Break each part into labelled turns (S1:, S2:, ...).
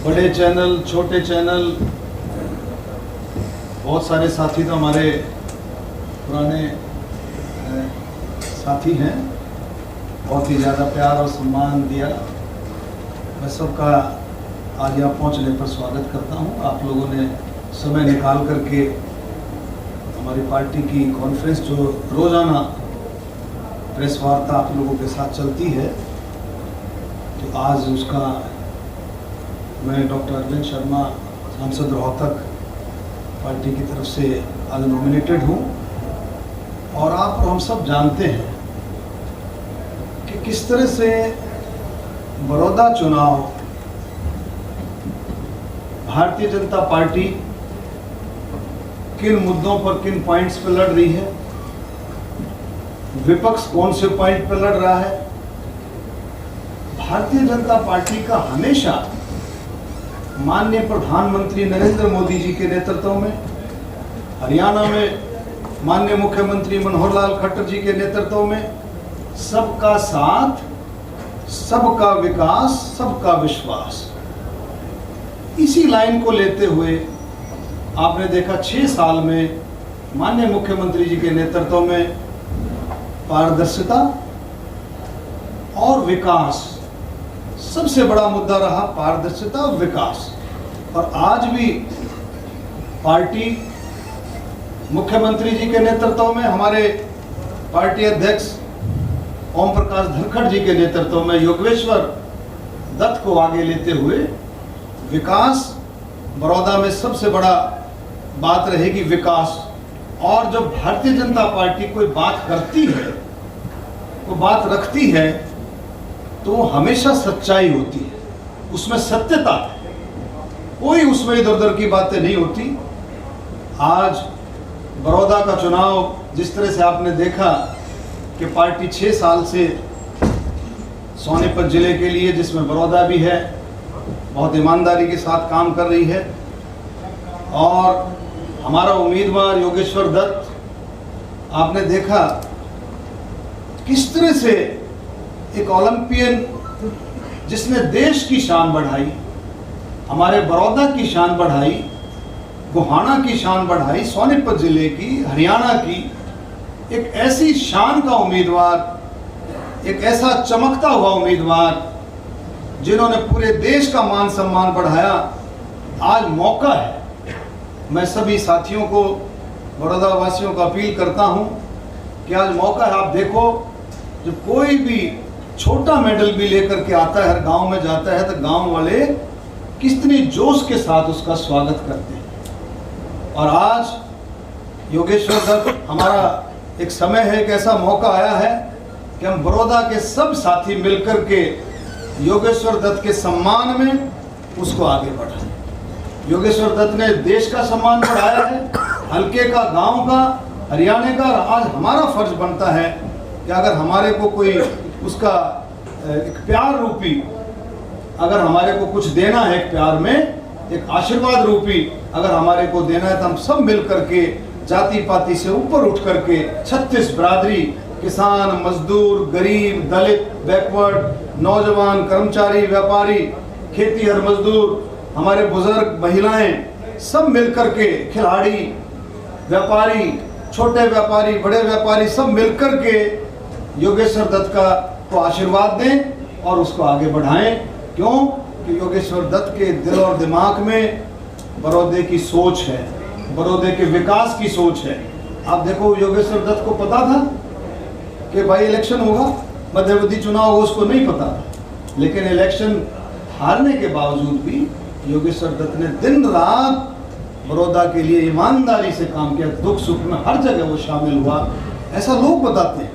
S1: बड़े चैनल, छोटे चैनल, बहुत सारे साथी तो हमारे पुराने साथी हैं, बहुत ही ज़्यादा प्यार और सम्मान दिया। मैं सबका आज यहाँ पहुँचने पर स्वागत करता हूँ। आप लोगों ने समय निकाल करके हमारी पार्टी की कॉन्फ्रेंस जो रोज़ाना प्रेस वार्ता आप लोगों के साथ चलती है, तो आज उसका मैं डॉक्टर अरविंद शर्मा, सांसद रोहतक, पार्टी की तरफ से आज नॉमिनेटेड हूँ। और आप और हम सब जानते हैं कि किस तरह से बड़ौदा चुनाव भारतीय जनता पार्टी किन मुद्दों पर, किन पॉइंट्स पर लड़ रही है, विपक्ष कौन से पॉइंट पर लड़ रहा है। भारतीय जनता पार्टी का हमेशा माननीय प्रधानमंत्री नरेंद्र मोदी जी के नेतृत्व में, हरियाणा में माननीय मुख्यमंत्री मनोहर लाल खट्टर जी के नेतृत्व में सबका साथ, सबका विकास, सबका विश्वास, इसी लाइन को लेते हुए आपने देखा 6 साल में माननीय मुख्यमंत्री जी के नेतृत्व में पारदर्शिता और विकास, सबसे बड़ा मुद्दा रहा पारदर्शिता और विकास। और आज भी पार्टी मुख्यमंत्री जी के नेतृत्व में, हमारे पार्टी अध्यक्ष ओम प्रकाश धनखड़ जी के नेतृत्व में योगेश्वर दत्त को आगे लेते हुए विकास, बड़ौदा में सबसे बड़ा बात रहेगी विकास। और जब भारतीय जनता पार्टी कोई बात करती है, कोई बात रखती है, तो हमेशा सच्चाई होती है, उसमें सत्यता है, कोई उसमें इधर उधर की बातें नहीं होती। आज बड़ौदा का चुनाव जिस तरह से आपने देखा कि पार्टी 6 साल से सोनीपत जिले के लिए, जिसमें बड़ौदा भी है, बहुत ईमानदारी के साथ काम कर रही है। और हमारा उम्मीदवार योगेश्वर दत्त, आपने देखा किस तरह से एक ओलंपियन जिसने देश की शान बढ़ाई, हमारे बड़ौदा की शान बढ़ाई, गोहाना की शान बढ़ाई, सोनीपत जिले की, हरियाणा की, एक ऐसी शान का उम्मीदवार, एक ऐसा चमकता हुआ उम्मीदवार जिन्होंने पूरे देश का मान सम्मान बढ़ाया। आज मौका है, मैं सभी साथियों को, बड़ौदा वासियों को अपील करता हूं कि आज मौका है। आप देखो, जब कोई भी छोटा मेडल भी लेकर के आता है, हर गांव में जाता है, तो गांव वाले कितनी जोश के साथ उसका स्वागत करते हैं। और आज योगेश्वर दत्त, हमारा एक समय है, एक ऐसा मौका आया है कि हम बड़ौदा के सब साथी मिलकर के योगेश्वर दत्त के सम्मान में उसको आगे बढ़ाएं। योगेश्वर दत्त ने देश का सम्मान बढ़ाया है, हल्के का, गांव का, हरियाणा का। आज हमारा फर्ज बनता है कि अगर हमारे को कोई उसका एक प्यार रूपी, अगर हमारे को कुछ देना है, एक प्यार में एक आशीर्वाद रूपी अगर हमारे को देना है, तो हम सब मिल करके जाति पाति से ऊपर उठ करके 36 बिरादरी, किसान, मजदूर, गरीब, दलित, बैकवर्ड, नौजवान, कर्मचारी, व्यापारी, खेती हर मजदूर, हमारे बुजुर्ग, महिलाएं, सब मिलकर के, खिलाड़ी, व्यापारी, छोटे व्यापारी, बड़े व्यापारी, सब मिलकर के योगेश्वर दत्त का को आशीर्वाद दें और उसको आगे बढ़ाएं। क्यों? कि योगेश्वर दत्त के दिल और दिमाग में बड़ौदे की सोच है, बड़ौदे के विकास की सोच है। आप देखो, योगेश्वर दत्त को पता था कि भाई इलेक्शन होगा, मध्यवर्ती चुनाव होगा, उसको नहीं पता था। लेकिन इलेक्शन हारने के बावजूद भी योगेश्वर दत्त ने दिन रात बड़ौदा के लिए ईमानदारी से काम किया, दुख सुख में हर जगह वो शामिल हुआ, ऐसा लोग बताते हैं।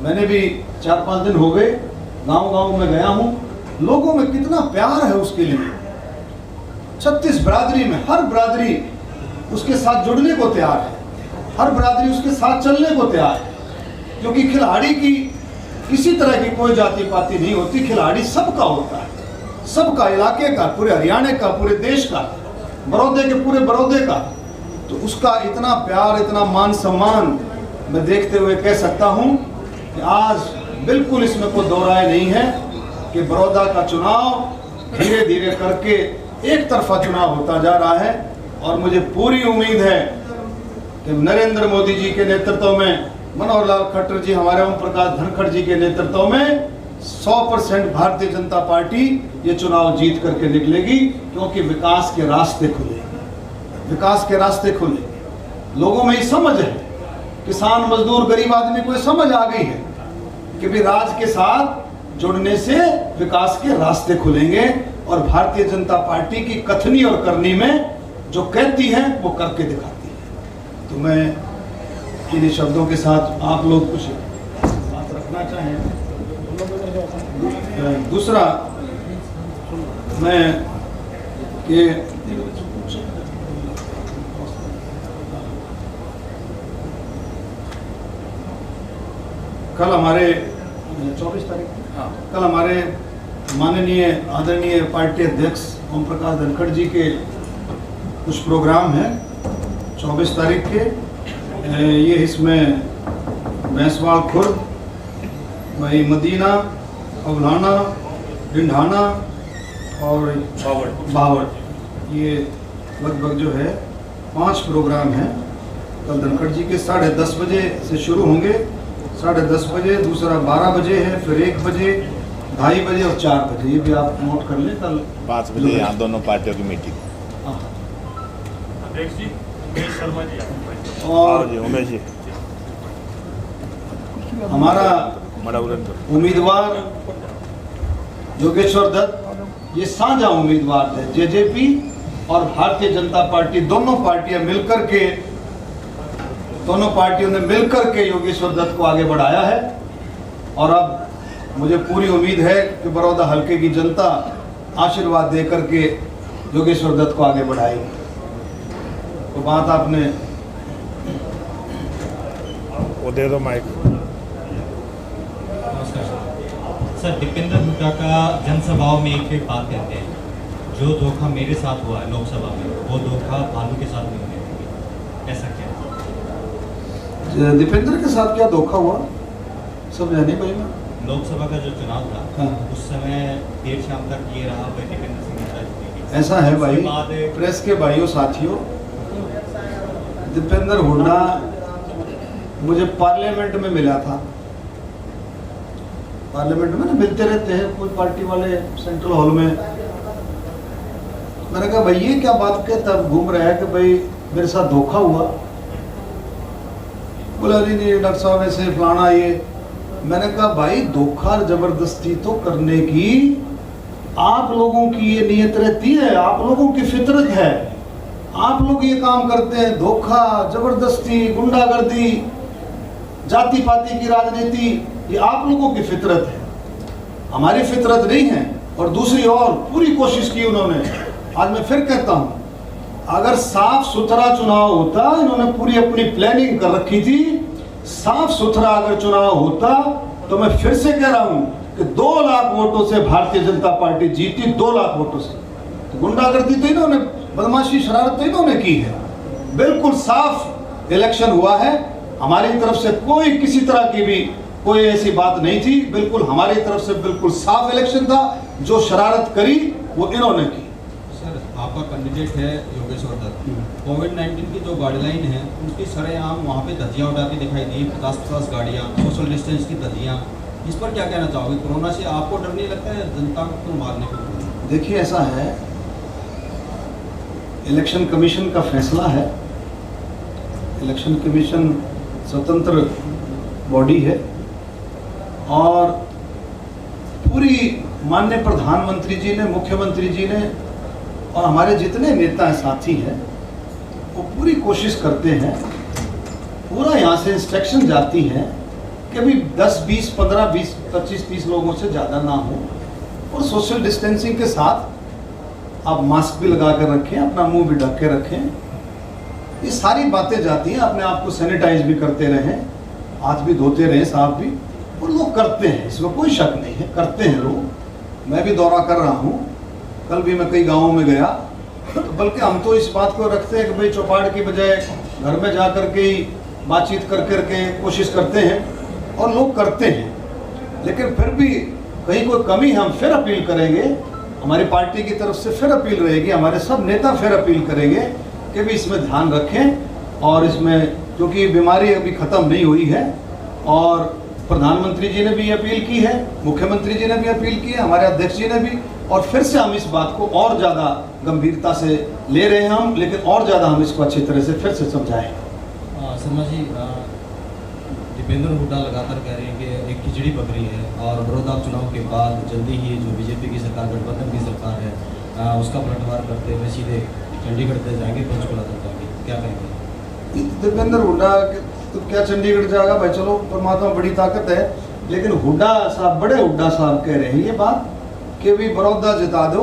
S1: मैंने भी 4-5 दिन हो गए गांव-गांव में गया हूं, लोगों में कितना प्यार है उसके लिए। 36 बिरादरी में हर बिरादरी उसके साथ जुड़ने को तैयार है, हर बिरादरी उसके साथ चलने को तैयार है, क्योंकि खिलाड़ी की किसी तरह की कोई जाति पाति नहीं होती, खिलाड़ी सबका होता है, सबका, इलाके का, पूरे हरियाणा का, पूरे देश का, बड़ौदे के पूरे बड़ौदे का। तो उसका इतना प्यार, इतना मान सम्मान मैं देखते हुए कह सकता हूं कि आज बिल्कुल इसमें कोई दो राय नहीं है कि बड़ौदा का चुनाव धीरे धीरे करके एक तरफा चुनाव होता जा रहा है। और मुझे पूरी उम्मीद है कि नरेंद्र मोदी जी के नेतृत्व में, मनोहर लाल खट्टर जी, हमारे ओम प्रकाश धनखड़ जी के नेतृत्व में 100% भारतीय जनता पार्टी ये चुनाव जीत करके निकलेगी, क्योंकि विकास के रास्ते खुलेंगे, विकास के रास्ते खुलेंगे। लोगों में ये समझ है, किसान मजदूर गरीब आदमी को समझ आ गई है कि भी राज के साथ जुड़ने से विकास के रास्ते खुलेंगे। और भारतीय जनता पार्टी की कथनी और करनी में जो कहती है वो करके दिखाती है। तो मैं इन शब्दों के साथ आप लोग कुछ बात रखना चाहें। दूसरा मैं ये कल हमारे 24 तारीख, कल हमारे माननीय आदरणीय पार्टी अध्यक्ष ओम प्रकाश धनखड़ जी के कुछ प्रोग्राम हैं 24 तारीख के। ये इसमें भैंसवाल खुर्द, वही मदीना, अवलाना, ढिंढाना और बावड़, ये लगभग जो है 5 प्रोग्राम हैं। कल धनखड़ जी के 10:30 बजे से शुरू होंगे, 10:30 बजे, दूसरा 12 बजे है, फिर 1 बजे, 2:30 बजे और 4 बजे। ये भी आप नोट कर लें। कल 5 बजे यहाँ दोनों पार्टियों की मीटिंग। अध्यक्ष जी उमेश शर्मा जी और उमेश जी हमारा उम्मीदवार योगेश्वर दत्त, ये साझा उम्मीदवार थे। जेजेपी और भारतीय जनता पार्टी दोनों पार्टियां मिलकर के, दोनों पार्टियों ने मिलकर के योगेश्वर दत्त को आगे बढ़ाया है। और अब मुझे पूरी उम्मीद है कि बड़ौदा हल्के की जनता आशीर्वाद दे करके योगेश्वर दत्त को आगे बढ़ाएगी। तो बात आपने वो दे दो माइक।
S2: सर, दीपेंद्र हुड्डा का जनसभाओं में एक बात कहते हैं, जो धोखा मेरे साथ हुआ है लोकसभा में, वो धोखा भालू के साथ नहीं हुआ। ऐसा क्या?
S1: दीपेंद्र के साथ क्या धोखा हुआ समझा नहीं भाई मैं।
S2: लोकसभा का जो चुनाव था,
S1: हाँ।
S2: उस समय देर शाम तक ये रहा भाई दीपेंद्र सिंह हुड्डा।
S1: ऐसा है भाई, प्रेस के भाइयों साथियों, दीपेंद्र हुड्डा मुझे पार्लियामेंट में मिला था। पार्लियामेंट में ना मिलते रहते हैं कोई पार्टी वाले सेंट्रल हॉल में। मैंने कहा भाई ये क्या बात के तब घूम रहा है कि भाई मेरे साथ धोखा हुआ। बोला नहीं डॉक्टर साहब ऐसे फलाना ये। मैंने कहा भाई धोखा जबरदस्ती तो करने की आप लोगों की ये नियत रहती है, आप लोगों की फितरत है। आप लोग ये काम करते हैं, धोखा, जबरदस्ती, गुंडागर्दी, जाति पाति की राजनीति, ये आप लोगों की फितरत है, हमारी फितरत नहीं है। और दूसरी ओर पूरी कोशिश की उन्होंने। आज मैं फिर कहता हूँ, अगर साफ सुथरा चुनाव होता, इन्होंने पूरी अपनी प्लानिंग कर रखी थी, साफ सुथरा अगर चुनाव होता तो मैं फिर से कह रहा हूं कि 2 लाख वोटों से भारतीय जनता पार्टी जीती, 2 लाख वोटों से। तो गुंडागर्दी तो इन्होंने, बदमाशी, शरारत तो इन्होंने की है। बिल्कुल साफ इलेक्शन हुआ है, हमारी तरफ से कोई किसी तरह की भी कोई ऐसी बात नहीं थी। बिल्कुल हमारी तरफ से बिल्कुल साफ इलेक्शन था। जो शरारत करी वो इन्होंने की।
S2: सर, आपका कैंडिडेट है योगेश्वर दत्त। कोविड-19 की जो गाइडलाइन है उनकी सरेआम वहाँ पे धज्जियाँ उड़ाती दिखाई दी, 50-50 गाड़ियाँ, सोशल डिस्टेंस की धज्जियाँ। इस पर क्या कहना चाहोगे? कोरोना से आपको डर नहीं लगता है, जनता को मारने को?
S1: देखिए ऐसा है, इलेक्शन कमीशन का फैसला है। इलेक्शन कमीशन स्वतंत्र बॉडी है और पूरी माननीय प्रधानमंत्री जी ने, मुख्यमंत्री जी ने और हमारे जितने नेता साथी हैं वो पूरी कोशिश करते हैं, पूरा यहाँ से इंस्ट्रक्शन जाती है कि अभी 10, 20, 15, 20, 25, 30 लोगों से ज़्यादा ना हो और सोशल डिस्टेंसिंग के साथ आप मास्क भी लगा कर रखें, अपना मुंह भी ढक के रखें। ये सारी बातें जाती हैं। अपने आप को सैनिटाइज भी करते रहें, हाथ भी धोते रहें, साफ भी। और लोग करते हैं, इसमें कोई शक नहीं है, करते हैं लोग। मैं भी दौरा कर रहा हूँ, कल भी मैं कई गाँवों में गया। तो बल्कि हम तो इस बात को रखते हैं कि भाई चौपाड़ की बजाय घर में जा कर के ही बातचीत कर करके कोशिश करते हैं और लोग करते हैं। लेकिन फिर भी कहीं कोई कमी हम फिर अपील करेंगे हमारी पार्टी की तरफ से फिर अपील रहेगी, हमारे सब नेता फिर अपील करेंगे कि भी इसमें ध्यान रखें और इसमें, क्योंकि बीमारी अभी ख़त्म नहीं हुई है और प्रधानमंत्री जी ने भी अपील की है, मुख्यमंत्री जी ने भी अपील की है, हमारे अध्यक्ष जी ने भी, और फिर से हम इस बात को और ज़्यादा गंभीरता से ले रहे हैं हम, लेकिन और ज़्यादा हम इसको अच्छी तरह से फिर से समझाएं।
S2: शर्मा जी, दीपेंद्र हुड्डा लगातार कह रहे हैं कि एक खिचड़ी पक रही है और बड़ौदा चुनाव के बाद जल्दी ही जो बीजेपी की सरकार, गठबंधन की सरकार है, उसका पलटवार करते हुए सीधे चंडीगढ़ तक जाएंगे, पंचकुला तक जाएंगे, क्या कहेंगे?
S1: दीपेंद्र हुड्डा तो क्या चंडीगढ़ जाएगा भाई, चलो परमात्मा बड़ी ताकत है, लेकिन हुड्डा साहब, बड़े हुड्डा साहब कह रहे हैं ये बात कि भी बड़ौदा जिता दो,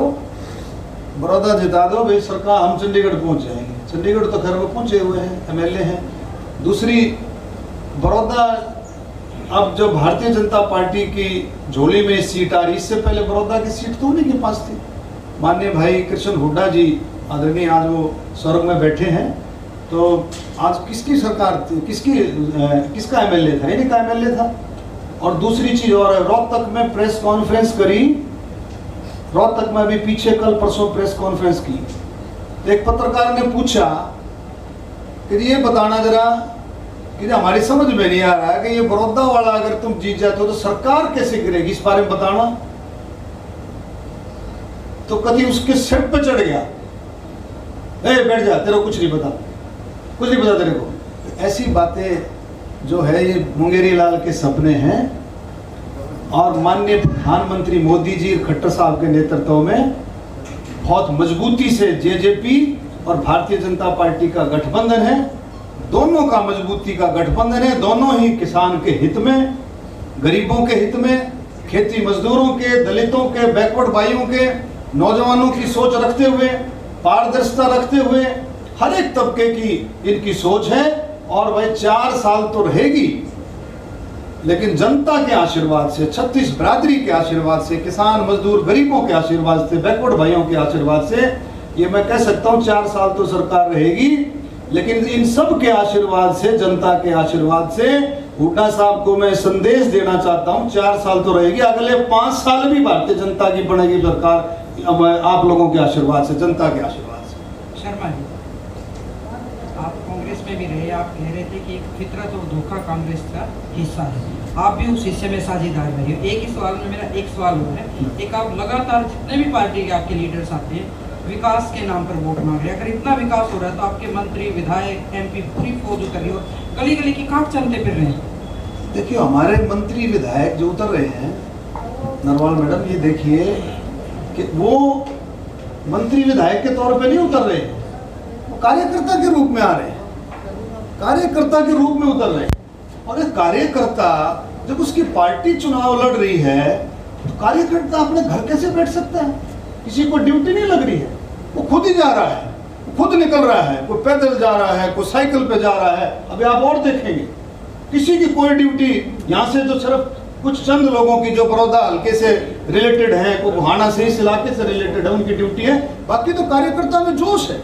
S1: बड़ौदा जिता दो भाई, सरकार हम चंडीगढ़ पहुंच जाएंगे। चंडीगढ़ तो खैर वो पहुंचे हुए हैं, एमएलए हैं। दूसरी, बड़ौदा अब जो भारतीय जनता पार्टी की झोली में सीट आ रही, इससे पहले बड़ौदा की सीट तो उन्हीं के पास थी। माननीय भाई कृष्ण हुड्डा जी आदरणीय आज वो स्वर्ग में बैठे हैं, तो आज किसकी सरकार थी, किसका एमएलए था? इन्हीं का एमएलए था। और दूसरी चीज और है, रोहतक में प्रेस कॉन्फ्रेंस करी, रोहतक में अभी पीछे कल परसों प्रेस कॉन्फ्रेंस की, तो एक पत्रकार ने पूछा कि ये बताना जरा कि हमारी समझ में नहीं आ रहा है कि ये बड़ौदा वाला अगर तुम जीत जाते हो तो सरकार कैसे गिरेगी, इस बारे में बताना। तो कभी उसके सिर पे चढ़ गया, ए बैठ जा, तेरे को कुछ नहीं पता, कुछ नहीं पता तेरे को। ऐसी बातें जो है ये मुंगेरी लाल के सपने हैं। और माननीय प्रधानमंत्री मोदी जी, खट्टर साहब के नेतृत्व में बहुत मजबूती से जेजेपी और भारतीय जनता पार्टी का गठबंधन है, दोनों का मजबूती का गठबंधन है, दोनों ही किसान के हित में, गरीबों के हित में, खेती मजदूरों के, दलितों के, बैकवर्ड भाइयों के, नौजवानों की सोच रखते हुए, पारदर्शिता रखते हुए, हर एक तबके की इनकी सोच है। और भाई 4 साल तो रहेगी, लेकिन जनता के आशीर्वाद से, 36 बिरादरी के आशीर्वाद से, किसान मजदूर गरीबों के आशीर्वाद से, बैकवर्ड भाइयों के आशीर्वाद से, ये मैं कह सकता हूँ 4 साल तो सरकार रहेगी। लेकिन इन सब के आशीर्वाद से, जनता के आशीर्वाद से, हुड्डा साहब को मैं संदेश देना चाहता हूँ, 4 साल तो रहेगी, अगले 5 साल भी भारतीय जनता की बनेगी सरकार, अब आप लोगों के आशीर्वाद से, जनता के आशीर्वाद से।
S3: शर्मा जी, आप कांग्रेस में भी रहे, आप कह रहे थे कि एक फितरत और धोखा कांग्रेस का हिस्सा है, आप भी उस हिस्से में साझेदार रहे हो। एक ही सवाल में मेरा एक सवाल हो है, एक आप लगातार जितने भी पार्टी के आपके लीडर्स आते हैं विकास के नाम पर वोट मांग रहे हैं, अगर इतना विकास हो रहा है तो आपके मंत्री, विधायक, एमपी पूरी फौज उतर रही हो, गली गली की कांख चलते फिर रहे हैं।
S1: देखिए हमारे मंत्री विधायक जो उतर रहे हैं, नरवाल मैडम, ये देखिए कि वो मंत्री विधायक के तौर पे नहीं उतर रहे, वो कार्यकर्ता के रूप में आ रहे हैं, कार्यकर्ता के रूप में उतर रहे हैं। और एक कार्यकर्ता जब उसकी पार्टी चुनाव लड़ रही है तो कार्यकर्ता अपने घर कैसे बैठ सकता है? किसी को ड्यूटी नहीं लग रही है, वो खुद ही जा रहा है, वो खुद निकल रहा है, कोई पैदल जा रहा है, कोई साइकिल पे जा रहा है। अभी आप और देखेंगे किसी की कोई ड्यूटी, यहाँ से तो सिर्फ कुछ चंद लोगों की जो बड़ौदा हल्के से रिलेटेड है, कोई बुहाना से, इस इलाके से रिलेटेड है, उनकी ड्यूटी है। बाकी तो कार्यकर्ता में जोश है,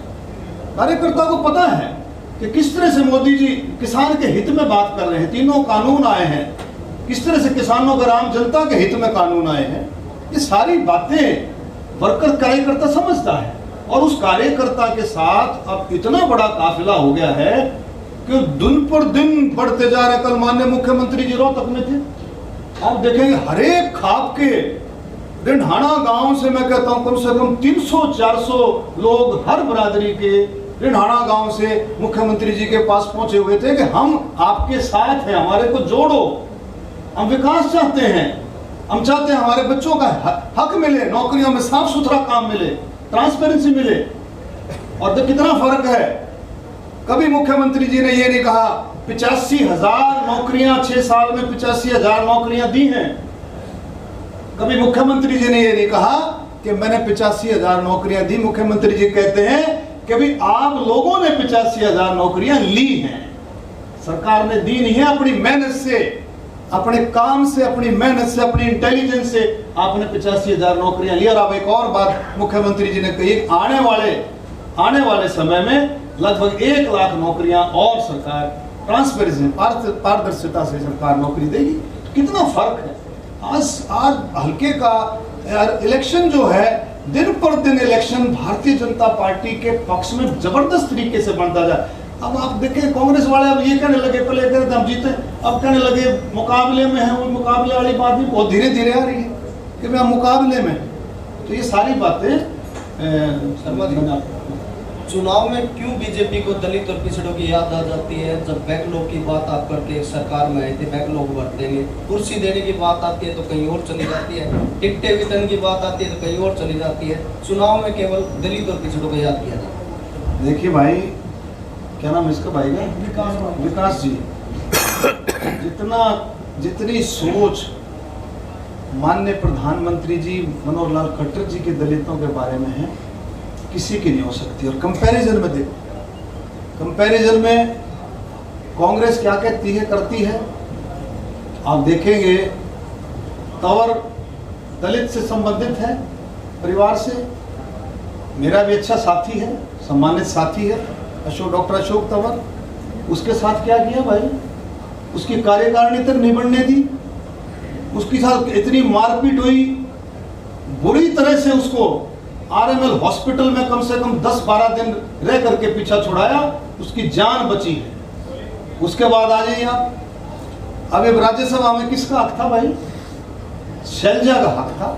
S1: कार्यकर्ता को पता है कि किस तरह से मोदी जी किसान के हित में बात कर रहे हैं, तीनों कानून आए हैं, किस तरह से किसानों का, आम जनता के हित में कानून आए हैं। ये सारी बातें वर्कर कार्यकर्ता समझता है। और उस कार्यकर्ता के साथ अब इतना बड़ा काफिला हो गया है कि दिन पर दिन बढ़ते जा रहे। कल माननीय मुख्यमंत्री जी रोहतक में थे, आप देखेंगे हर एक खाप के रिंढाणा गांव से, मैं कहता हूं कम से कम 300-400 लोग हर बिरादरी के रिंढाणा गांव से मुख्यमंत्री जी के पास पहुंचे हुए थे कि हम आपके साथ हैं, हमारे को जोड़ो, हम विकास चाहते हैं, हम चाहते हैं हमारे बच्चों का हक मिले, नौकरियों में साफ सुथरा काम मिले, ट्रांसपेरेंसी मिले। और तो कितना फर्क है, कभी मुख्यमंत्री जी ने ये नहीं कहा 85,000 नौकरियां 6 साल में 85,000 नौकरियां दी हैं। कभी मुख्यमंत्री जी ने ये नहीं कहा कि मैंने 85,000 नौकरियां दी। मुख्यमंत्री जी कहते हैं कि भाई आप लोगों ने 85,000 नौकरियां ली हैं, सरकार ने दी नहीं है, अपनी मेहनत से, अपने काम से, अपनी मेहनत से, अपनी इंटेलिजेंस से आपने 85,000 नौकरियां ली। और अब एक और बात मुख्यमंत्री जी ने कही, आने वाले समय में लगभग 1 लाख नौकरियां और सरकार ट्रांसपेरेंसी, पारदर्शिता से सरकार नौकरी देगी। कितना फर्क है। आज हल्के का इलेक्शन जो है दिन पर दिन इलेक्शन भारतीय जनता पार्टी के पक्ष में जबरदस्त तरीके से बनता जाए। अब आप देखें कांग्रेस वाले अब ये कहने लगे, पहले कह रहे थे हम जीते, अब कहने लगे मुकाबले में है। वो मुकाबले वाली बात भी बहुत धीरे धीरे आ रही है कि भाई हम मुकाबले में। तो ये सारी बातें
S4: चुनाव में क्यों बीजेपी को दलित और पिछड़ों की याद आ जाती है? जब बैकलॉग की बात आप करके सरकार में आए थे, बैकलॉग भर देंगे, कुर्सी देने की बात आती है तो कहीं और चली जाती है, टिकटें वितरण की बात आती है तो कहीं और चली जाती है। चुनाव में केवल दलित और पिछड़ों को याद किया जाता है।
S1: देखिए भाई, क्या नाम इसका भाई का? विकास जी। जितनी सोच माननीय प्रधानमंत्री जी मनोहर लाल खट्टर जी के दलितों के बारे में है, किसी की नहीं हो सकती। और कंपैरिजन में देखो, कंपैरिजन में कांग्रेस क्या कहती है, करती है, आप देखेंगे। तंवर दलित से संबंधित है, परिवार से, मेरा भी अच्छा साथी है, सम्मानित साथी है डॉक्टर अशोक तंवर। उसके साथ क्या किया भाई? उसकी कार्यकारिणी तक नहीं बढ़ने दी, उसके साथ इतनी मारपीट हुई, बुरी तरह से उसको आरएमएल हॉस्पिटल में कम से कम 10-12 दिन रह करके पीछा छुड़ाया, उसकी जान बची है। उसके बाद आ जाइए आप, अब राज्यसभा में किसका हक था भाई? शैलजा का हक था।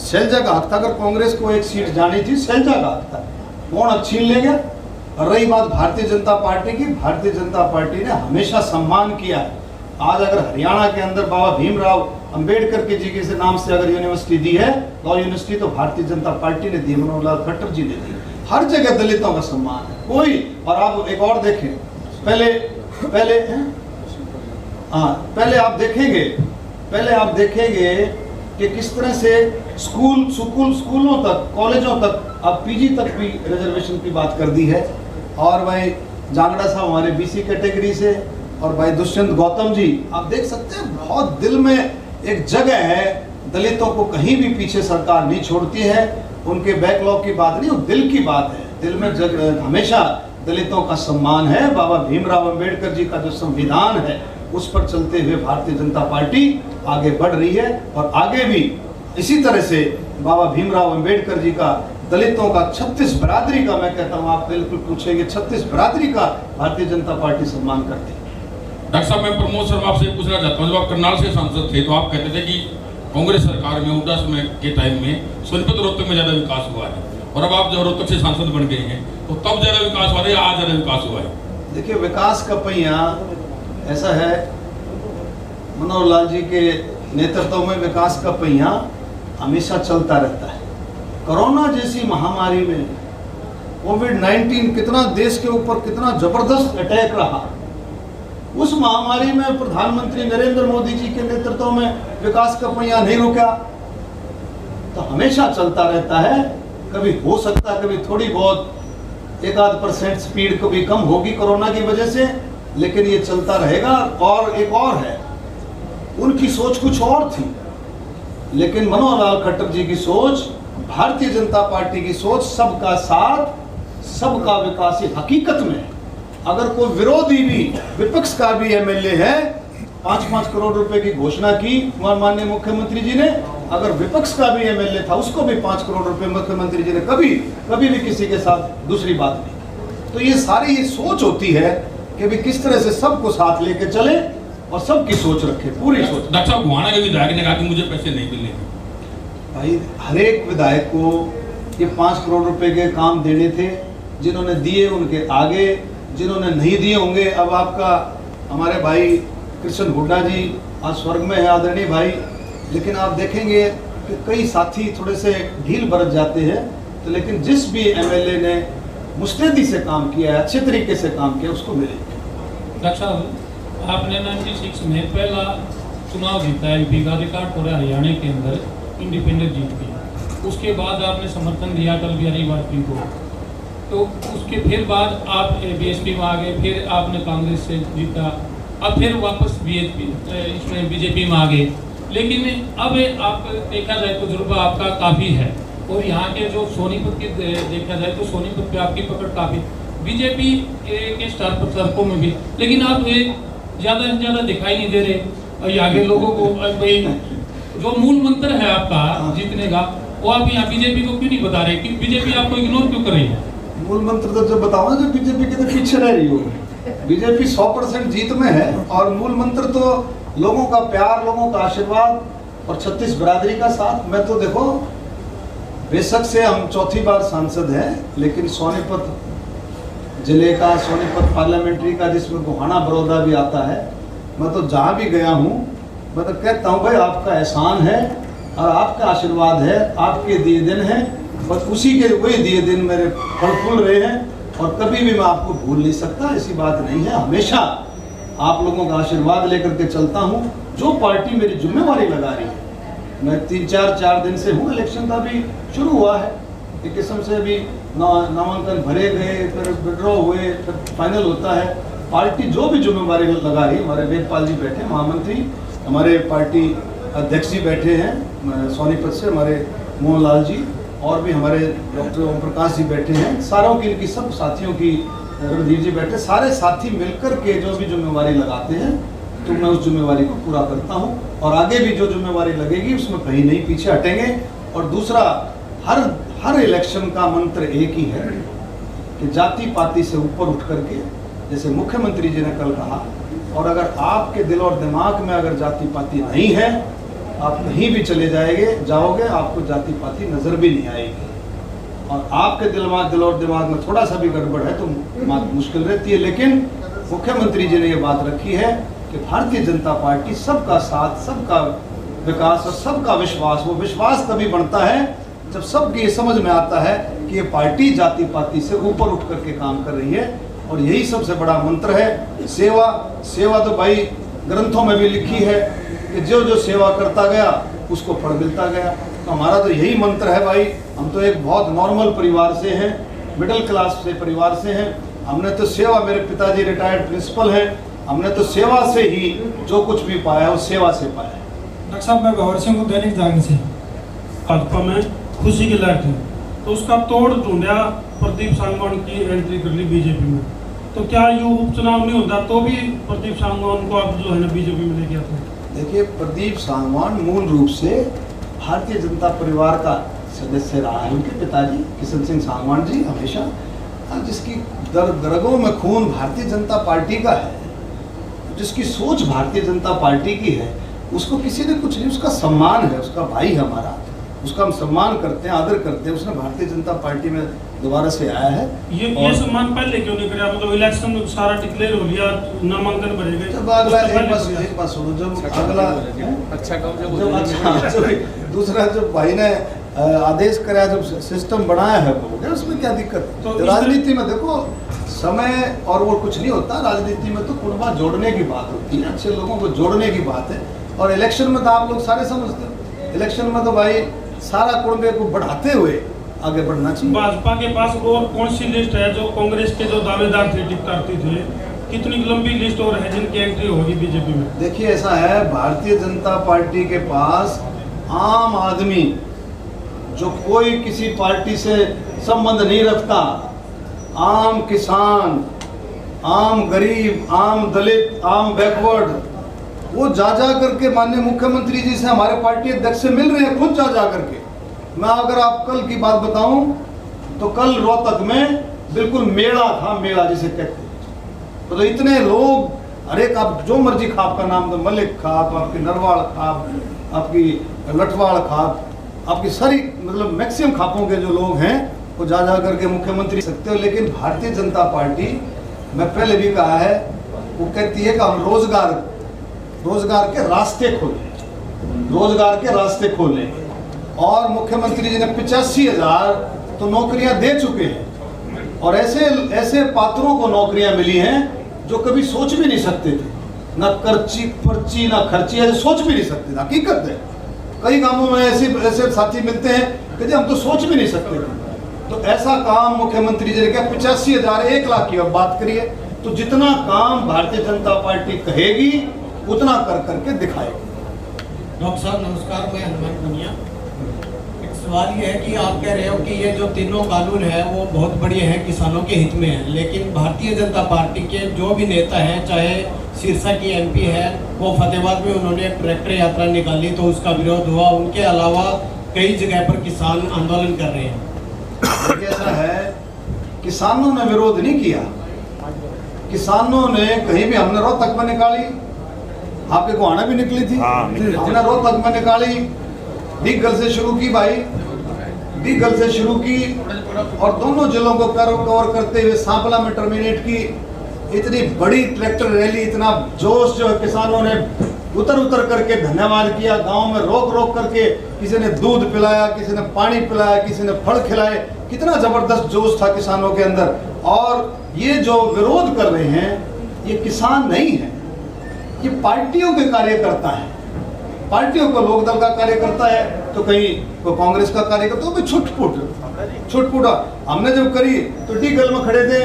S1: शैलजा का हक था, अगर कांग्रेस को एक सीट जानी थी, शैलजा का हक था। कौन छीन ले गया? और रही बात भारतीय जनता पार्टी की, भारतीय जनता पार्टी ने हमेशा सम्मान किया है। आज अगर हरियाणा के अंदर बाबा भीमराव अंबेडकर के जी के नाम से अगर यूनिवर्सिटी दी है, लॉ यूनिवर्सिटी, तो भारतीय जनता पार्टी ने दी, मनोहर लाल खट्टर जी ने दी। हर जगह दलितों का सम्मान है कोई। और आप एक और देखें, पहले आप देखेंगे कि किस तरह से स्कूलों तक, कॉलेजों तक, अब पीजी तक भी रिजर्वेशन की बात कर दी है। और भाई जांगड़ा साहब हमारे बीसी कैटेगरी से, और भाई दुष्यंत गौतम जी, आप देख सकते हैं बहुत दिल में एक जगह है। दलितों को कहीं भी पीछे सरकार नहीं छोड़ती है। उनके बैकलॉग की बात नहीं, वो दिल की बात है। दिल में हमेशा दलितों का सम्मान है। बाबा भीमराव अंबेडकर जी का जो संविधान है, उस पर चलते हुए भारतीय जनता पार्टी आगे बढ़ रही है। और आगे भी इसी तरह से बाबा भीमराव अंबेडकर जी का, दलितों का, 36 बिरादरी का, मैं कहता हूँ, आप बिल्कुल पूछेंगे, 36 बिरादरी का भारतीय जनता पार्टी सम्मान करती है।
S5: डॉक्टर साहब, मैं प्रमोद शर्मा आपसे पूछना चाहता हूँ, जब आप करनाल से सांसद थे तो आप कहते थे कि कांग्रेस सरकार में हुड्डा समय के टाइम में सोनीपत रोहतक में ज़्यादा विकास हुआ है, और अब आप जब रोहतक से सांसद बन गए हैं तो तब ज़्यादा विकास हुआ है या आज ज़्यादा विकास हुआ है?
S1: देखिए, विकास का पहिया ऐसा है, मनोहर लाल जी के नेतृत्व में विकास का पहिया हमेशा चलता रहता है। कोरोना जैसी महामारी में, कोविड-19 कितना देश के ऊपर कितना जबरदस्त अटैक रहा, उस महामारी में प्रधानमंत्री नरेंद्र मोदी जी के नेतृत्व में विकास का पहिया नहीं रुका। तो हमेशा चलता रहता है। कभी हो सकता है, कभी थोड़ी बहुत 1-8% स्पीड कभी कम होगी कोरोना की वजह से, लेकिन ये चलता रहेगा। और एक और है, उनकी सोच कुछ और थी, लेकिन मनोहर लाल खट्टर जी की सोच, भारतीय जनता पार्टी की सोच, सबका साथ, सबका विकास ही हकीकत में है। अगर कोई विरोधी भी, विपक्ष का भी एमएलए है, 5-5 करोड़ रुपए की घोषणा की माननीय मुख्यमंत्री जी ने, अगर विपक्ष का भी एमएलए था, उसको भी 5 करोड़ रुपए मुख्यमंत्री जी ने कभी भी किसी के साथ दूसरी बात नहीं। तो ये सारी सोच होती है कि भी किस तरह से सबको साथ लेके चले और सबकी सोच रखे, पूरी सोच।
S5: डॉक्टर साहब, गुहाना के विधायक ने कहा कि मुझे पैसे नहीं मिले।
S1: भाई, हर एक विधायक को ये 5 करोड़ रुपए के काम देने थे। जिन्होंने दिए उनके आगे, जिन्होंने नहीं दिए होंगे, अब आपका हमारे भाई कृष्ण हुड्डा जी आज स्वर्ग में है, आदरणीय भाई, लेकिन आप देखेंगे कि कई साथी थोड़े से ढील बरत जाते हैं। तो लेकिन जिस भी एमएलए ने मुस्तैदी से काम किया है, अच्छे तरीके से काम किया, उसको मिलेगा।
S6: डॉक्टर साहब, आपने 96 में पहला चुनाव जीता है, बीघा रिकॉर्ड पूरे हरियाणा के अंदर इंडिपेंडेंट जीत गई। उसके बाद आपने समर्थन दिया अटल बिहारी वाजपेयी को, तो उसके फिर बाद आप बीएसपी में आ गए, फिर आपने कांग्रेस से जीता, अब फिर वापस इसमें बीजेपी में आ गए। लेकिन अब आप देखा जाए तो तजुर्बा आपका काफ़ी है, और यहाँ के जो सोनीपत की देखा जाए तो सोनीपत पे आपकी पकड़ काफ़ी, बीजेपी के स्टार प्रचारकों में भी, लेकिन आप ज़्यादा से ज़्यादा दिखाई नहीं दे रहे। और यहाँ के लोगों को भाई जो मूल मंत्र है आपका जीतने का, वो आप यहाँ बीजेपी को क्यों नहीं बता रहे कि बीजेपी आपको इग्नोर क्यों कर रही है?
S1: मूल मंत्र तो जब बताओ ना, जो बीजेपी के तो पीछे रह रही हो। बीजेपी 100% जीत में है और मूल मंत्र तो लोगों का प्यार, लोगों का आशीर्वाद और 36 बिरादरी का साथ। मैं तो देखो, बेशक से हम चौथी बार सांसद हैं, लेकिन सोनीपत जिले का, सोनीपत पार्लियामेंट्री का, जिसमें गोहाना बड़ौदा भी आता है, मैं तो जहाँ भी गया हूँ मैं तो कहता हूँ भाई आपका एहसान है और आपका आशीर्वाद है, आपके दिए दिन हैं, बस उसी के वही दिए दिन मेरे फल फूल रहे हैं और कभी भी मैं आपको भूल नहीं सकता। ऐसी बात नहीं है, हमेशा आप लोगों का आशीर्वाद लेकर के चलता हूँ। जो पार्टी मेरी जिम्मेवारी लगा रही है, मैं 3-4 दिन से हूँ, इलेक्शन का भी शुरू हुआ है, एक किस्म से अभी नामांकन भरे गए, फिर विड्रॉ हुए, फिर फाइनल होता है। पार्टी जो भी जिम्मेवारी लगा रही है, हमारे वेदपाल जी बैठे महामंत्री, हमारे पार्टी अध्यक्ष जी बैठे हैं सोनीपत से, हमारे मोहन लाल जी, और भी हमारे डॉक्टर ओम प्रकाश जी बैठे हैं, सारों की, इनकी सब साथियों की, रणधीर जी बैठे, सारे साथी मिलकर के जो भी जिम्मेवारी लगाते हैं तो मैं उस जिम्मेवारी को पूरा करता हूं और आगे भी जो जिम्मेवारी लगेगी उसमें कहीं नहीं पीछे हटेंगे। और दूसरा, हर इलेक्शन का मंत्र एक ही है कि जाति पाति से ऊपर उठ करके, जैसे मुख्यमंत्री जी ने कल कहा, और अगर आपके दिल और दिमाग में अगर जाति पाति नहीं है, आप कहीं भी चले जाओगे आपको जाति पाति नजर भी नहीं आएगी। और आपके दिल और दिमाग में थोड़ा सा भी गड़बड़ है तो मुश्किल रहती है। लेकिन मुख्यमंत्री जी ने ये बात रखी है कि भारतीय जनता पार्टी सबका साथ, सबका विकास और सबका विश्वास, वो विश्वास तभी बढ़ता है जब सबकी ये समझ में आता है कि ये पार्टी जाति पाति से ऊपर उठ करके काम कर रही है। और यही सबसे बड़ा मंत्र है, सेवा तो भाई ग्रंथों में भी लिखी है कि जो जो सेवा करता गया उसको फल मिलता गया। तो हमारा तो यही मंत्र है भाई। हम तो एक बहुत नॉर्मल परिवार से हैं, मिडिल क्लास से परिवार से हैं। हमने तो सेवा, मेरे पिताजी रिटायर्ड प्रिंसिपल हैं, हमने तो सेवा से ही जो कुछ भी पाया वो सेवा से पाया है।
S7: डॉक्टर साहब, मैं गौर सिंह को दैनिक जागरण से भाजपा में खुशी की लहर थी, तो उसका तोड़ ढूंढा, प्रदीप सांगवान की एंट्री कर ली बीजेपी में। तो क्या ये उपचुनाव नहीं होता तो भी प्रदीप सांगवान को आप जो है ना बीजेपी में लेके आते हैं?
S1: देखिए, प्रदीप सांगवान मूल रूप से भारतीय जनता परिवार का सदस्य रहा है। उनके पिताजी किशन सिंह सांगवान जी हमेशा, जिसकी रगों में खून भारतीय जनता पार्टी का है, जिसकी सोच भारतीय जनता पार्टी की है, उसको किसी ने कुछ नहीं, उसका सम्मान है, उसका भाई है हमारा, उसका हम सम्मान करते हैं, आदर करते हैं। उसने भारतीय जनता पार्टी में दोबारा से आया है।
S7: ये सम्मान पहले क्यों नहीं किया? मतलब इलेक्शन सारा डिक्लेयर हो लिया, नामांकन भरे गए,
S1: जब अगला एक बात सुनो, जब अगला अच्छा दूसरा जब भाई ने आदेश कराया, जब सिस्टम बनाया है वो हो गया, उसमें क्या दिक्कत है? तो राजनीति में देखो समय और वो कुछ नहीं होता। राजनीति में तो कुर्बा जोड़ने की बात होती है, अच्छे लोगों को जोड़ने की बात है। और इलेक्शन में तो आप लोग सारे समझते हो, इलेक्शन में तो भाई सारा कुर्बे को बढ़ाते हुए आगे बढ़ना चाहिए।
S7: भाजपा के पास और कौन सी लिस्ट है? जो कांग्रेस के जो दावेदार थे, टिकटार्थी थे, कितनी लंबी लिस्ट और है जिनकी एंट्री होगी बीजेपी में?
S1: देखिए, ऐसा है, भारतीय जनता पार्टी के पास आम आदमी जो कोई किसी पार्टी से संबंध नहीं रखता, आम किसान, आम गरीब, आम दलित, आम बैकवर्ड, वो जा करके माननीय मुख्यमंत्री जी से, हमारे पार्टी अध्यक्ष से मिल रहे हैं, खुद जा करके। मैं अगर आप कल की बात बताऊं तो कल रोहतक में बिल्कुल मेला था, मेला जिसे कहते हैं। तो इतने लोग, हर एक, आप जो मर्जी खाप का नाम दो, मलिक खाप, आपकी नरवाड़ खाप, आपकी लठवाड़ खाप, आपकी सारी मतलब मैक्सिमम खापों के जो लोग हैं वो जा करके मुख्यमंत्री सकते हो। लेकिन भारतीय जनता पार्टी, मैं पहले भी कहा है, वो कहती है कि हम रोजगार के रास्ते खोलें, रोजगार के रास्ते खोलें। और मुख्यमंत्री जी ने 85,000 तो नौकरियां दे चुके हैं और ऐसे पात्रों को नौकरियां मिली हैं जो कभी सोच भी नहीं सकते थे, ना पर्ची ना खर्ची, ऐसे सोच भी नहीं सकते थे। हकीकत है, कई गांवों में ऐसे साथी मिलते हैं कि हम तो सोच भी नहीं सकते थे। तो ऐसा काम मुख्यमंत्री जी ने किया, 85,000, 1 लाख की अब बात करिए, तो जितना काम भारतीय जनता पार्टी कहेगी उतना कर करके दिखाएगी।
S4: डॉक्टर साहब नमस्कार, मैं हनुमान पुनिया। एक सवाल ये है कि आप कह रहे हो कि ये जो तीनों कानून है वो बहुत बढ़िया है, किसानों के हित में है, लेकिन भारतीय जनता पार्टी के जो भी नेता हैं, चाहे सिरसा की एमपी है, वो फतेहाबाद में उन्होंने एक ट्रैक्टर यात्रा निकाली तो उसका विरोध हुआ। उनके अलावा
S8: कई जगह पर किसान आंदोलन कर रहे हैं।
S1: देखिए, ऐसा है, किसानों ने विरोध नहीं किया। किसानों ने कहीं भी, हमने रोहतक में निकाली, आपके गोहाना भी निकली थी, हमने रोहतक में निकाली, डीगल से शुरू की भाई, डीगल से शुरू की और दोनों जिलों को कवर करते हुए सांपला में टर्मिनेट की। इतनी बड़ी ट्रैक्टर रैली, इतना जोश जो है, किसानों ने उतर उतर करके धन्यवाद किया, गांव में रोक रोक करके किसी ने दूध पिलाया, किसी ने पानी पिलाया, किसी ने फल खिलाए। कितना जबरदस्त जोश था किसानों के अंदर। और ये जो विरोध कर रहे हैं, ये किसान नहीं है, ये पार्टियों के कार्यकर्ता हैं। पार्टियों को लोकदल का कार्यकर्ता है तो कहीं कोई कांग्रेस का कार्यकर्ता, तो छुटपुट हमने जब करी तो डीगल में खड़े थे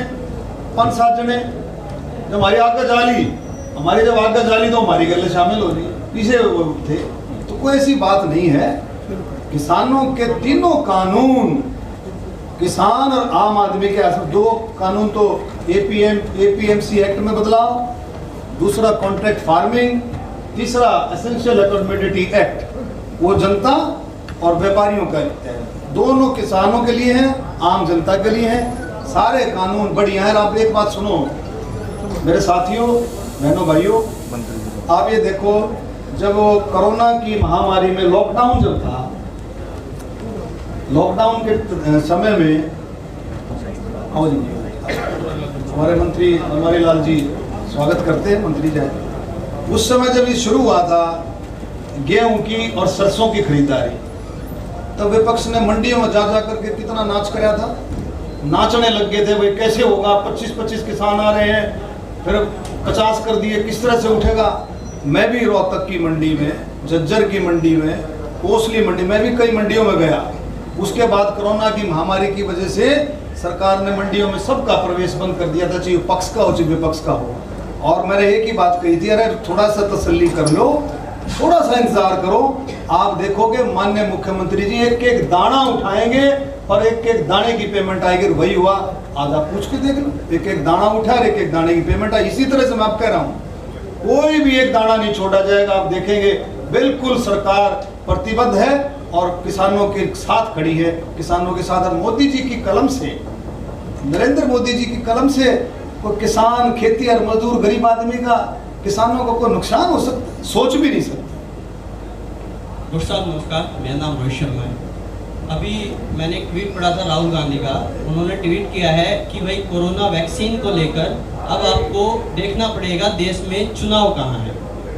S1: 5-7 जने, जब हमारी आगे जाली, हमारी जब आगे जाली तो हमारी गले शामिल हो रही, पीछे वो थे। तो कोई ऐसी बात नहीं है। किसानों के तीनों कानून, किसान और आम आदमी के 2 कानून तो APMC एक्ट में बदलाव, दूसरा कॉन्ट्रैक्ट फार्मिंग, तीसरा एसेंशियल अकोमोडिटी एक्ट, वो जनता और व्यापारियों का है। दोनों किसानों के लिए हैं, आम जनता के लिए हैं। सारे कानून बढ़िया हैं। आप एक बात सुनो मेरे साथियों, बहनों, भाइयों, आप ये देखो, जब वो कोरोना की महामारी में लॉकडाउन जब था, लॉकडाउन के समय में हमारे मंत्री बनवारी लाल जी स्वागत करते हैं, मंत्री जी। उस समय जब ये शुरू हुआ था गेहूं की और सरसों की खरीदारी, तब विपक्ष ने मंडियों में जा जा करके कितना नाच कराया था, नाचने लग गए थे, भाई कैसे होगा, 25-25 किसान आ रहे हैं, फिर 50 कर दिए, किस तरह से उठेगा। मैं भी रोहतक की मंडी में, झज्जर की मंडी में, कोसली मंडी, मैं भी कई मंडियों में गया। उसके बाद कोरोना की महामारी की वजह से सरकार ने मंडियों में सबका प्रवेश बंद कर दिया था, चाहे पक्ष का हो चाहे विपक्ष का हो। और मैंने एक ही बात कही थी, अरे थोड़ा सा तसल्ली कर लो, थोड़ा सा इंतजार करो, आप देखोगे माननीय मुख्यमंत्री जी एक एक दाना उठाएंगे और एक एक दाने की पेमेंट आएगी। वही हुआ, आज आप पूछ के देख लो, एक एक दाना उठा और एक एक दाने की पेमेंट आई। इसी तरह से मैं आप कह रहा हूँ, कोई भी एक दाना नहीं छोड़ा जाएगा। आप देखेंगे बिल्कुल सरकार प्रतिबद्ध है और किसानों के साथ खड़ी है, किसानों के साथ। और मोदी जी की कलम से, नरेंद्र मोदी जी की कलम से कोई किसान, खेती और मजदूर, गरीब आदमी का, किसानों को कोई नुकसान हो सकता, सोच भी नहीं सकता।
S4: डॉक्टर साहब नमस्कार, मेरा नाम रोहित शर्मा है। अभी मैंने एक ट्वीट पढ़ा था राहुल गांधी का, उन्होंने ट्वीट किया है कि भाई कोरोना वैक्सीन को लेकर अब आपको देखना पड़ेगा देश में चुनाव कहाँ है।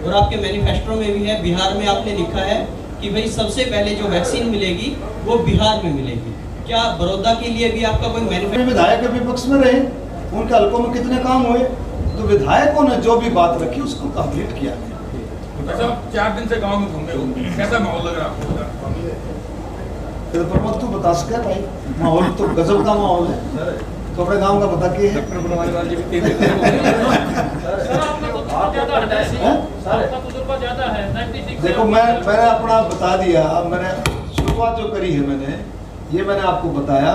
S4: और आपके मैनिफेस्टो में भी है, बिहार में आपने लिखा है कि भाई सबसे पहले जो वैक्सीन मिलेगी वो बिहार में मिलेगी। क्या बड़ौदा के लिए भी आपका कोई मैनिफेस्टो?
S1: विधायक विपक्ष में रहे, उनके हल्कों में कितने काम हुए, तो विधायकों ने जो भी बात रखी उसको कंप्लीट किया।
S5: अच्छा, 4 दिन से गांव में घूमे हो, कैसा माहौल लग रहा है आपको?
S1: फिर प्रमोद तू बता सके भाई, माहौल तो गजब का माहौल है। तो अपने गांव का बता के देखो, मैंने अपना बता दिया। अब मैंने शुरुआत जो करी है, मैंने आपको बताया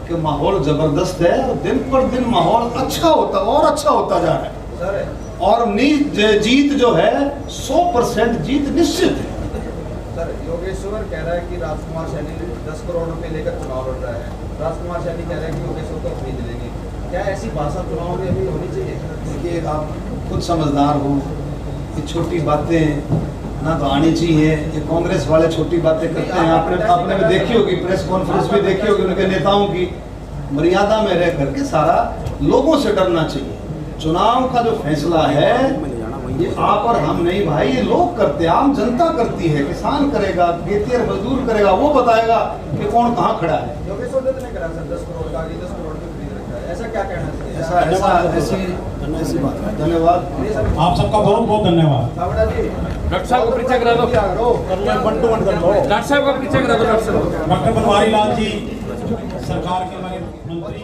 S1: कि माहौल जबरदस्त है और दिन पर दिन माहौल अच्छा होता जा रहा है। और जीत जो है 100% जीत निश्चित है।
S9: सर, योगेश्वर कह रहा है कि राजकुमार सैनी 10 करोड़ रुपए लेकर चुनाव लड़ रहा है। राजकुमार सैनी कह रहा है कि योगेश्वर को खरीद लेंगे। क्या ऐसी भाषा चुनाव में अभी होनी चाहिए?
S1: देखिए, आप खुद समझदार हो, ये छोटी बातें ना तो आनी चाहिए। ये कांग्रेस वाले छोटी बातें करते हैं। आपने भी देखी होगी, प्रेस कॉन्फ्रेंस भी देखी होगी, उनके नेताओं की। मर्यादा में रह करके सारा लोगों से डरना चाहिए। चुनाव का जो फैसला है ये आप और हम नहीं भाई, ये लोग करते हैं, आम जनता करती है। किसान करेगा, खेती और मजदूर करेगा, वो बताएगा कि कौन कहाँ खड़ा है।
S9: योगेश्वर दत्त ने करा सर 10 करोड़ का, 10 करोड़ में खरीद रखा है, ऐसा क्या कहना चाहिए?
S1: ऐसी बात है। धन्यवाद,
S8: आप सबका बहुत बहुत धन्यवाद।
S5: डॉक्टर साहब को पीछे करा दो, डॉक्टर साहब को पीछे करा दो।
S8: डॉक्टर बनवारी लाल जी सरकार के हमारे मंत्री।